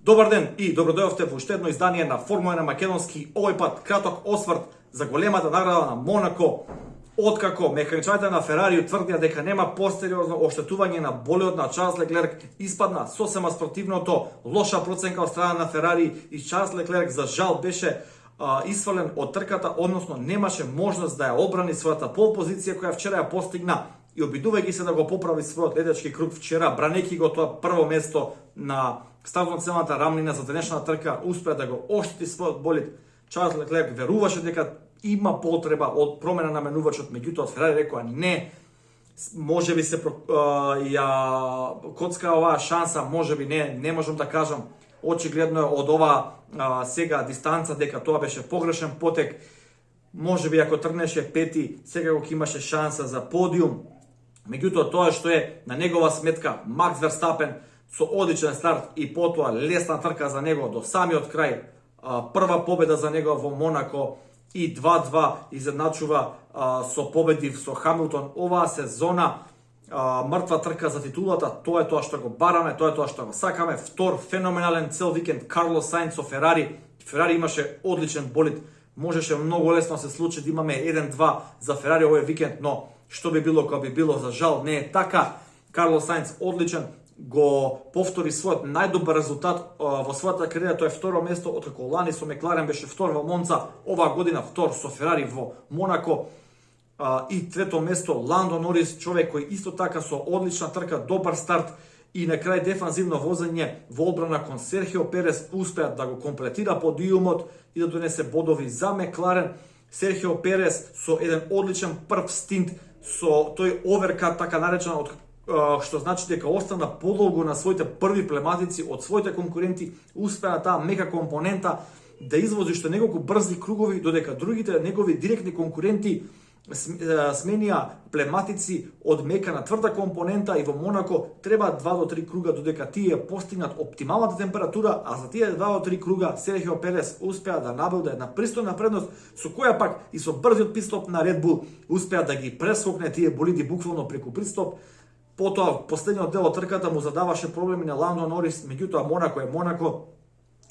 Добар ден и добродојавте во уште едно издание на Формула 1 македонски, овој пат краток осврт за големата награда на Монако, откако механичарите на Ферари тврдија дека нема посериозно оштетување на болидот на Чарлс Леклерк, испадна сосема спротивното, лоша проценка од страна на Ферари и Чарлс Леклерк за жал беше исфален од трката, односно немаше можност да ја одбрани својата пол позиција која вчера ја постигна и обидувајќи се да го поправи својот летачки круг вчера, бранејќи го тоа прво место на стартно-целната рамнина за денешната трка, успеа да го оштети својот болид. Чарлс Леклерк веруваше дека има потреба од промена на менувачот, меѓутоа од Ферари рекоа не, можеби се ја коцка оваа шанса, можеби не можам да кажам. Очигледно е од ова сега дистанца дека тоа беше погрешен потек. Можеби ако тргнеше пети, секако ќе имаше шанса за подиум. Меѓутоа тоа што е на негова сметка Макс Верстапен со одличен старт и потоа лесна трка за него до самиот крај. Прва победа за него во Монако и 2-2 изедначува со победи со Хамилтон оваа сезона. Мртва трка за титулата, тоа е тоа што го бараме, тоа е тоа што го сакаме. Втор феноменален цел викенд Карлос Саинц со Ферари. Ферари имаше одличен болид, можеше многу лесно се случи да имаме 1-2 за Ферари овој викенд, но што би било кога би било, за жал не е така. Карлос Саинц одличен, го повтори својот најдобар резултат во својата кариера, тоа е второ место, откако лани со Мекларен беше втор во Монца, оваа година втор со Ферари во Монако. И трето место Ландо Норис, човек кој исто така со одлична трка, добар старт и на крај дефанзивно возење во одбрана кон Серхио Перес успеа да го комплетира подиумот и да донесе бодови за Мекларен. Серхио Перес со еден одличен прв стинт, со тој оверкат така наречен, што значи дека остана подолго на своите први плематици од своите конкуренти, успеа таа мека компонента да извози што неколку брзи кругови, додека другите негови директни конкуренти сменија плематици од мека на тврда компонента и во Монако треба 2 до 3 круга додека тие постигнат оптималната температура, а за тие 2 до 3 круга Серхио Перес успеа да набилде една пристојна предност, со која пак и со брзиот питстоп на Red Bull успеа да ги прескокне тие болиди буквално преку питстоп. Потоа последниот дел од трката му задаваше проблеми на Ландо Норис, меѓутоа Монако е Монако,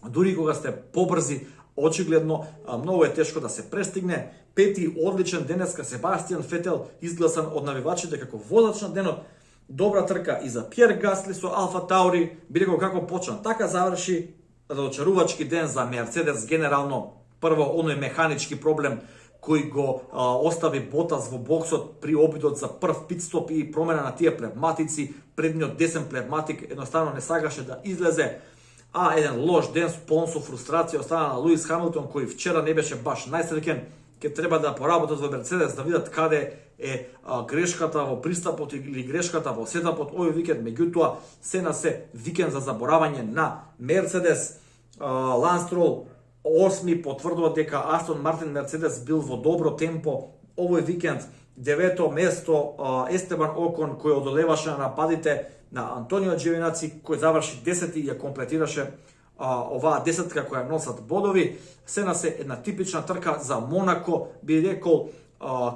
дури кога сте побрзи, очигледно многу е тешко да се престигне. Пети одличен денеска Себастијан Фетел, изгласан од навивачите како возач на денот. Добра трка и за Пиер Гасли со Алфа Таури, би рекол како почна, така заврши. Разочарувачки ден за Мерцедес генерално. Прво оној механички проблем кој го остави Ботас во боксот при обидот за прв питстоп и промена на тие плевматици. Предниот десен плевматик едноставно не сакаше да излезе. Еден лош ден полн со фрустрација остана на Луис Хамилтон, кој вчера не беше баш најсреќен. Ке треба да поработат во Мерцедес да видат каде е грешката во пристапот или грешката во сетапот овој викенд. Меѓутоа се на се викенд за заборавање на Мерцедес. Ланс Строл 8 потврдува дека Астон Мартин Мерцедес бил во добро темпо овој викенд. 9-то место Естебан Окон, кој одолеваше на нападите на Антонио Джовинаци, кој заврши 10 и ја комплетираше оваа десетка која носат бодови. Се на се една типична трка за Монако, би рекол,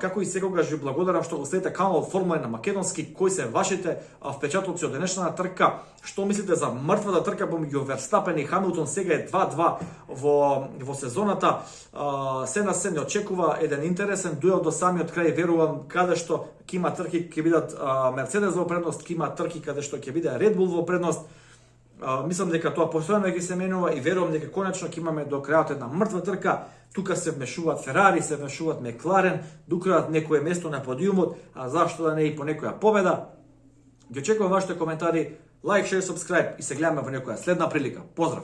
како и секогаш ви благодарам што го следите каналот Формула 1 македонски, кои се вашите впечатоци од денешната трка, што мислите за мртвата трка помеѓу Верстапен и Хамилтон, сега е 2-2 во сезоната. Се на се не очекува еден интересен дуел до самиот крај, верувам каде што ќе има трки ќе бидат Мерцедес во предност, ќе има трки каде што ќе биде Red Bull во предност. Мислам дека тоа постојано ќе се менува и верувам дека конечно ќе имаме до крајот една мртва трка. Тука се вмешуваат Ферари, се вмешуваат Мекларен, докаат некое место на подиумот, а зашто да не и по некоја победа. Ги очекувам вашите коментари, лайк, шер, сабскрајб и се гледаме во некоја следна прилика. Поздрав!